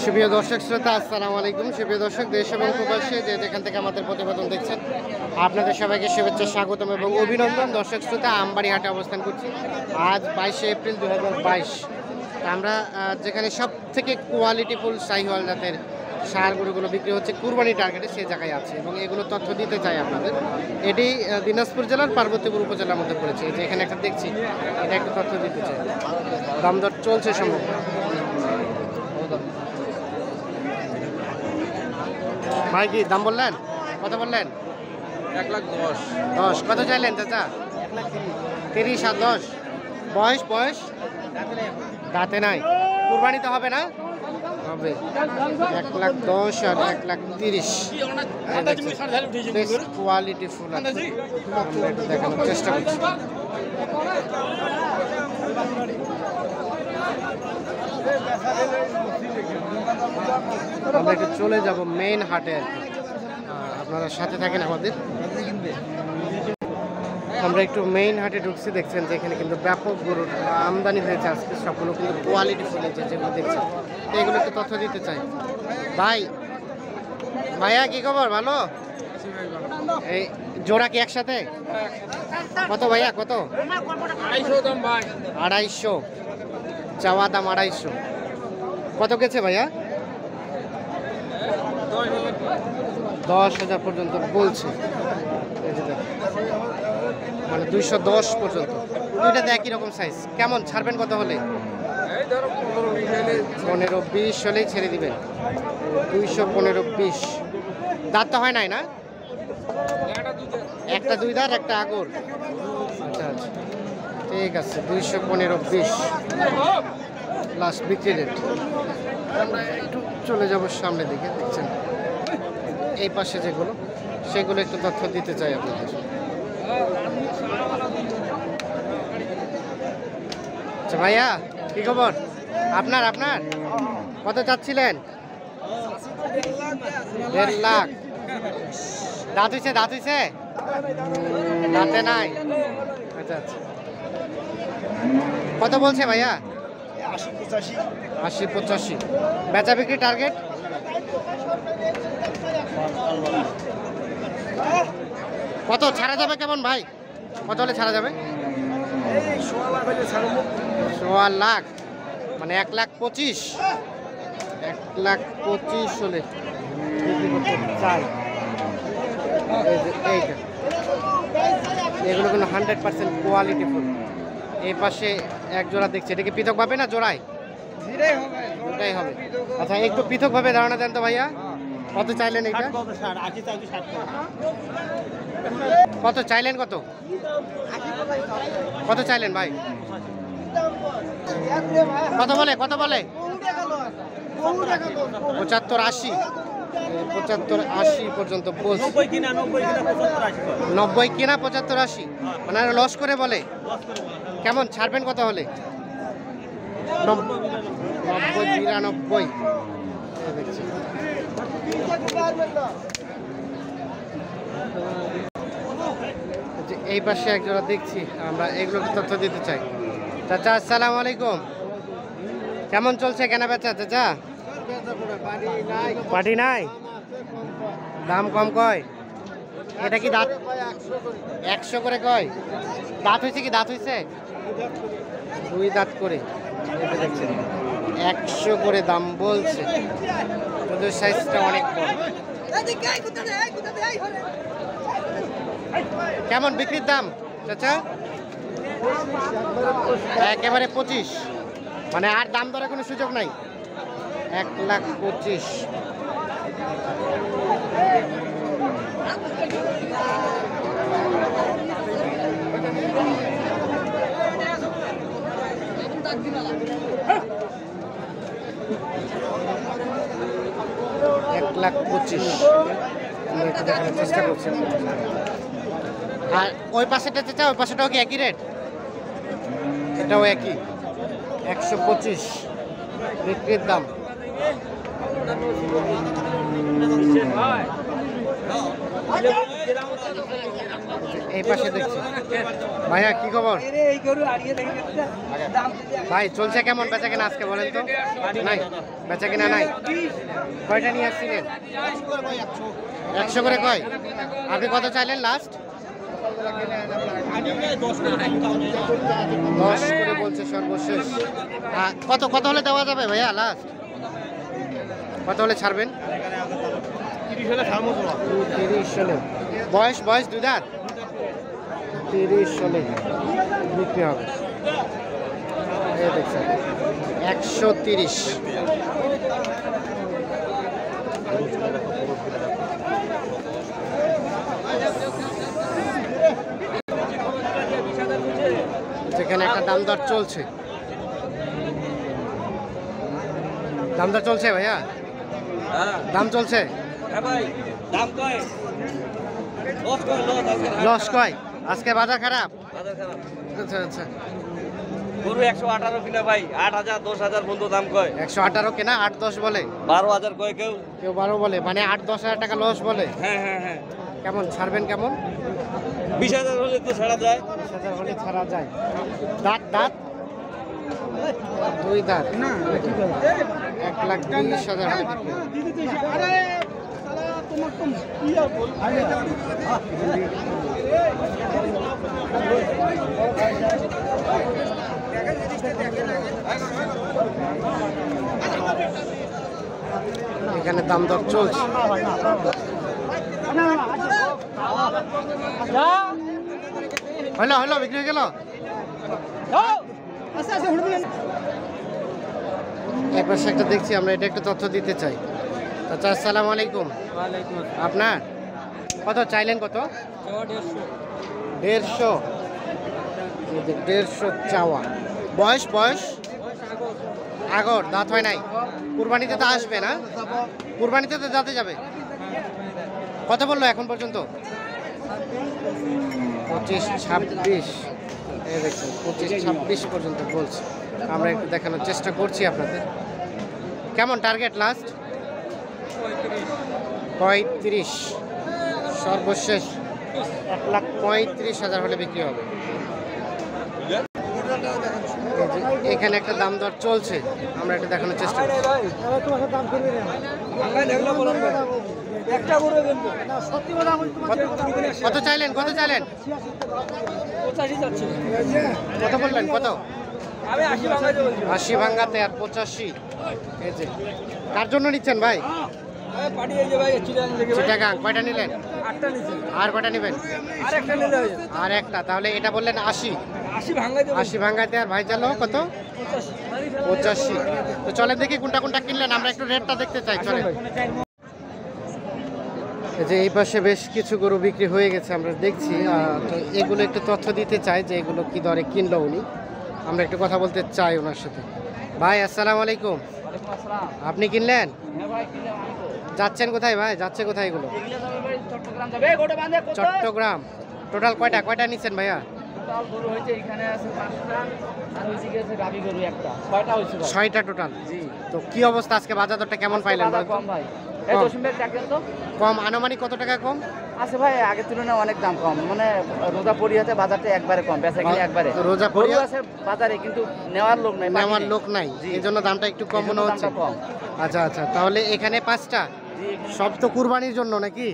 সুপ্রিয় দর্শক শ্রোতা, আসসালামু আলাইকুম। সুপ্রিয় দর্শক, দেশ এবং প্রবাসী যে যেখান থেকে আমাদের প্রতিবেদন দেখছেন, আপনাদের সবাইকে শুভেচ্ছা, স্বাগতম এবং অভিনন্দন। দর্শক শ্রোতা, আমবাড়ি হাটে অবস্থান করছি আজ 22শে এপ্রিল 2022। আমরা যেখানে সব থেকে কোয়ালিটিফুল শাহিওয়াল জাতের ষাঁড় গরুগুলো বিক্রি হচ্ছে কুরবানি টার্গেটে, সেই জায়গায় আছে এবং এগুলো তথ্য দিতে চাই আপনাদের। এটি দিনাজপুর জেলার পার্বতীপুর উপজেলার মধ্যে পড়েছে। যে এখানে একটা দেখছি, এটা একটু তথ্য দিতে চাই। দামদর চলছে সম্ভব। ভাই কি দাম বললেন? কত বললেন? 1,10,000। কত চাইলেন চাচা? 30 আর 10। বয়স দাঁতে নাই, কুরবানি তো হবে না? হবে। 1,10,000 আর 1,30,000। বেশ কোয়ালিটি ফুল আছে, আমরা একটু দেখানোর চেষ্টা করছি। আমরা একটু চলে যাব মেইন হাটে আর কি, আপনারা সাথে থাকেন আমাদের। আমরা একটু মেইন হাটে ঢুকছি। দেখছেন যে এখানে কিন্তু ব্যাপক গরুর আমদানি হয়েছে আজকে, সবগুলো কিন্তু কোয়ালিটি ফুল হয়েছে যেগুলো দেখছেন। এগুলো একটু তথ্য দিতে চাই। ভাইয়া কি খবর? ভালো? এই জোড়া কি একসাথে? কত ভাইয়া, কত? 250 চাওয়া দাম 250। কত গেছে ভাইয়া? 10,000 পর্যন্ত বলছে। মানে 210 পর্যন্ত। দুইটাতে একই রকম সাইজ। কেমন ছাড়বেন কত হলে? 15-20 হলেই ছেড়ে দিবেন। 215-20। দাঁত তো হয় নাই না? একটা দুই দাঁত, একটা আগর। আচ্ছা আচ্ছা, ঠিক আছে। 215-20 লাস্ট বিক্রি রেট। আমরা একটু চলে যাব সামনে দিকে। দেখছেন এই পাশে যেগুলো, সেগুলো একটু তথ্য দিতে চাই আপনাদের। আচ্ছা ভাইয়া কি খবর? আপনার কত চাচ্ছিলেন? 1.5 লাখ। দাঁত হইছে? দাঁতে নাই। আচ্ছা আচ্ছা, কত বলছে ভাইয়া? 80-85। বেচা বিক্রি টার্গেট? কত ছাড়া যাবে কেমন ভাই? কত হলে ছাড়া যাবে? 1.25 লাখ, মানে 1,25,000। 1,25,000 হলে বিক্রি করতে চাই। এইটা এগুলো কিন্তু 100% কোয়ালিটি ফুল। এই পাশে এক জোড়া দেখছি, এটা কি পৃথক ভাবে না জোড়ায়? ওটাই হবে। আচ্ছা, একটু পৃথক ভাবে ধারণা দেন তো ভাইয়া। কত চাইলেন এটা? কত চাইলেন? কত চাইলেন ভাই? কত বলে 75-80। 75-80 পর্যন্ত বলছে। 90 কিনা 75-80, মানে লস করে বলে। কেমন ছাড়বেন কত হলে? 90-92। দেখছি এই পাশে এক জোড়া দেখছি আমরা, এগুলোকে তথ্য দিতে চাই। চাচা আসসালামু আলাইকুম। কেমন চলছে কেনা বেচা চাচা? পাটি নাই, দাম কম কয়। এটা কি দাঁত? 100 করে কয়। দাঁত হয়েছে কি? 2 দাঁত করে। দেখছেন 100 করে দাম বলছে। ওদের সাইজটা অনেক বড়। কেমন বিক্রির দাম চাচা? একেবারে 25, মানে আর দাম দরে কোনো সুযোগ নাই। 1,25,000। আমরা দেখানোর চেষ্টা করছি। আর ওই পাশেটা চাচা, ওই পাশেটাও কি একই রেট? এটাও একই, 125 বিক্রির দাম। এই পাশে দেখছি ভাইয়া কি খবর ভাই চলছে কেমন বেচা কেনা আজকে বলেন তো? নাই বেচা কেনা নাই। কয়টা নিয়ে আসছিলেন? 100 করে কয়? আপনি কত চাইলেন লাস্ট? 10 করে বলছে সর্বশেষ। কত কত হলে দেওয়া যাবে ভাইয়া লাস্ট? কত হলে ছাড়বেন? 30 হলে ছাড়বো। 30 হলে বয়স বয়স 2 দাঁত? 30 হলে বিক্রি হবে। এই দেখছেন 130। যেখানে একটা দাম দর চলছে, দাম দর চলছে ভাইয়া, দাম চলছে। লস কয়? আজকে বাজার খারাপ। আচ্ছা আচ্ছা। গরু 118 কিনা ভাই, 8,000 10,000 বন্ধু দাম কয়। 118 কেনা, 8-10 বলে। 12,000 কয় কেউ, কেউ 12 বলে, মানে 8-10 হাজার টাকা লস বলে। হ্যাঁ হ্যাঁ হ্যাঁ। কেমন ছাড়বেন? কেমন 20,000 হলে তো ছাড়া যায়। 20,000 হলে ছাড়া যায়। দাঁত দাঁত 2 দাঁত, 1,20,000 হলে বিক্রি হবে। এখানে দাম দর চলছে। হলো হলো বিক্রি হয়ে গেল। এরপর একটা দেখছি আমরা, এটা একটু তথ্য দিতে চাই। আচ্ছা আসসালামু আলাইকুম। আপনার কত চাইলেন? কত? 150। 150 চাওয়া। বয়স বয়স আগর, দাঁত হয় নাই। কুরবানিতে তো আসবে না? কুরবানিতে তো দাঁতে যাবে। কত বললো এখন পর্যন্ত? 25-26। এই দেখছেন 25-26 পর্যন্ত বলছে। আমরা একটু দেখানোর চেষ্টা করছি আপনাদের। কেমন টার্গেট লাস্ট? 35। সর্বশেষ 1,35,000 হলে বিক্রি হবে। এখানে একটা দাম দর চলছে, আমরা একটু দেখানোর চেষ্টা করছি। কত চাইলেন? কত চাইলেন? কত বললেন? কত? 80 ভাঙ্গাতে আর 85। এই যে কার জন্য নিচ্ছেন ভাই? চিটাগাং। কয়টা নিলেন? আর কয়টা নেবেন? আর একটা। তাহলে এটা বললেন 80। 80 ভাঙ্গাতে আর ভাই চালো কত? 85। তো চলেন দেখি কোনটা কোনটা কিনলেন, আমরা একটু রেটটা দেখতে চাই। চলেন। যে এই পাশে বেশ কিছু গরু বিক্রি হয়ে গেছে, আমরা দেখছি। তো এগুলো একটু তথ্য দিতে চাই যে এগুলো কি দরে কিনলো উনি, আমরা একটু কথা বলতে চাই ওনার সাথে। ভাই আসসালামু আলাইকুম। আপনি কিনলেন? যাচ্ছেন কোথায় ভাই? যাচ্ছে কোথায় এগুলো? চট্টগ্রাম। টোটাল কয়টা কয়টা নিচ্ছেন ভাইয়া? 6টা টোটাল। তো কি অবস্থা আজকে বাজার দরটা কেমন পাইলেন? কম। আনুমানিক কত টাকা কম আছে ভাই? আগের তুলনায় অনেক দাম কম, মানে রোজা পড়িয়াতে বাজারটা একবারে কম, বেচা কিনে একবারে। রোজা পড়ি আছে বাজারে, কিন্তু নেওয়ার লোক নাই, নেওয়ার লোক নাই, এই জন্য দামটা একটু কম মনে হচ্ছে। আচ্ছা আচ্ছা, তাহলে এখানে 5টা সব তো কুরবানির জন্য নাকি?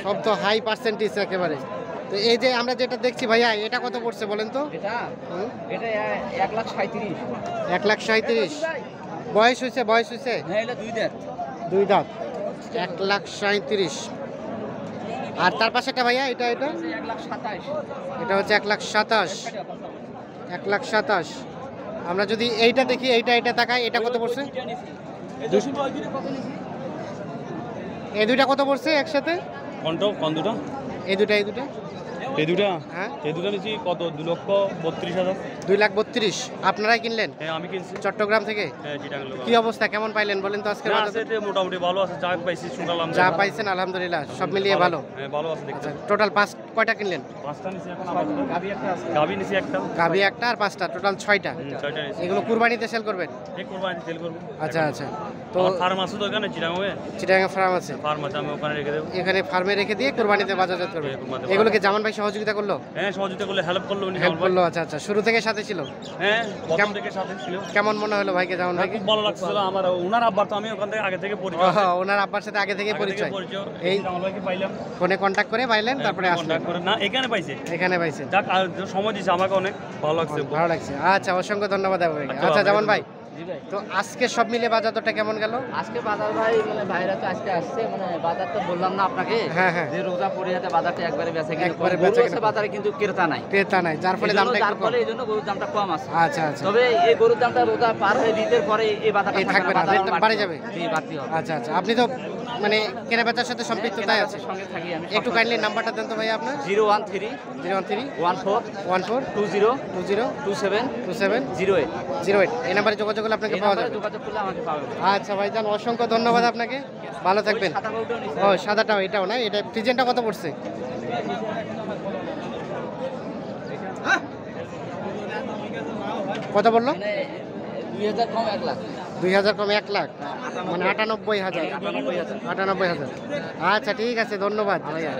সব তো হাই পার্সেন্টেজ একেবারে। তো এই যে আমরা যেটা দেখছি ভাইয়া, এটা কত পড়ছে বলেন তো? এটা 1,37,000। 1,37,000। বয়স হয়েছে? বয়স হয়েছে? হ্যাঁ, এটা 2 দাঁত। 2 দাঁত। 1,37,000। আর তার পাশেটা ভাইয়া, এটা এটা 1,27,000। এটা হচ্ছে 1,27,000। 1,27,000। আমরা যদি এইটা দেখি, এইটা তাকাই, এটা কত পড়ছে? এই দুইটা কত পড়ছে একসাথে? কোন দুটো? এই দুটা হ্যাঁ, এই দুটো নিচ্ছি কত? 2,32,000। 2,32,000 আপনারাই কিনলেন? হ্যাঁ, আমি কিনছি চট্টগ্রাম থেকে। হ্যাঁ, চিটাগাং লোক। কি অবস্থা কেমন পাইলেন বলেন তো আজকে? মোটামুটি ভালো আছে, যা পাইছি শুনলাম। যা পাইছেন আলহামদুলিল্লাহ, সব মিলিয়ে ভালো। হ্যাঁ, ভালো আছে। আচ্ছা, টোটাল কয়টা কিনলেন? 5টা নিছি এখন আপাতত। গাবি নিছি একটা। গাভী একটা আর 5টা, টোটাল 6টা। 6টা নিছি। এগুলো কুরবানিতে সেল করবেন? এই কোরবানি সেল করব। আচ্ছা আচ্ছা। তো তো ফার্ম আছে তো এখানে চিটাগাঁয়ে। চিটাগাং ফার্ম আছে, ফার্ম আছে, আমি ওখানে রেখে দেব। এখানে ফার্মে রেখে দিয়ে কুরবানিতে বাজারজাত করবেন। কুরবানিতে এগুলোকে জামান ভাই সহযোগিতা করলো? হ্যাঁ, সহযোগিতা করলে হেল্প করলো উনি। হেল্প করলো, আচ্ছা আচ্ছা। শুরু থেকে সাথে ছিল? হ্যাঁ, প্রথম থেকে সাথে ছিল। কেমন মনে হলো ভাইকে, জামান ভাইকে? খুব ভালো লাগছিল আমার। ওনার আব্বার তো আমি ওখান থেকে আগে থেকে পরিচয়। ওনার আব্বার সাথে আগে থেকে পরিচয়। এই এই জামাল ভাইকে পাইলাম। ফোনে কন্ট্যাক্ট করে পাইলেন, তারপরে আসলেন? কন্টাক্ট করে না, এখানে পাইছে। এখানে পাইছেন, যাক, আর সময় দিয়েছে আমাকে, অনেক ভালো লাগছে। ভালো লাগছে। আচ্ছা, অসংখ্য ধন্যবাদ আপনাকে। আচ্ছা, আচ্ছা ভাই, জামান ভাই, জি ভাই। তো আজকে সব মিলে বাজার দরটা কেমন গেল? আজকে বাজার ভাই মানে ভাইরা তো আজকে আসছে, মানে বাজার তো বললাম না আপনাকে হ্যাঁ, হ্যাঁ। যে রোজা পরিহাতে বাজারটা একবারে বেচা কিনে একবারে কম। বেচা গরু কিনে আছে বাজারে কিন্তু ক্রেতা নাই। ক্রেতা নাই, যার ফলে দামটা একটু কম। এই জন্য গরুর দামটা কম আছে। আচ্ছা আচ্ছা। তবে এই গরুর দামটা রোজা পার হয়ে ঈদের পরে এই বাজারটা এই থাকবে না, রেট বাড়ে যাবে। জি, বাড়তি হবে। আচ্ছা আচ্ছা। আপনি তো মানে কেনা বেচার সাথে সম্পৃক্ততাই আছে। সঙ্গে থাকি আমি। একটু কাইন্ডলি নাম্বারটা দেন তো ভাই আপনার। 013 013 14 14 20 20 27 27 08 08। এই নাম্বারে যোগাযোগ করলে আপনাকে এই পাওয়া নাম্বারে যাবে। যোগাযোগ করলে আমাকে পাবেন। আচ্ছা ভাইজান, অসংখ্য ধন্যবাদ আপনাকে, ভালো থাকবেন। সাদা গরুটাও নিছে। ও সাদাটাও, এটাও না? এটা ফ্রিজেনটা কত পড়ছে? কত বললো? মানে 2000 কম 1 লাখ। 2000 কম 1 লাখ, মানে 98,000। 98,000। 98,000। আচ্ছা ঠিক আছে, ধন্যবাদ ভাইয়া।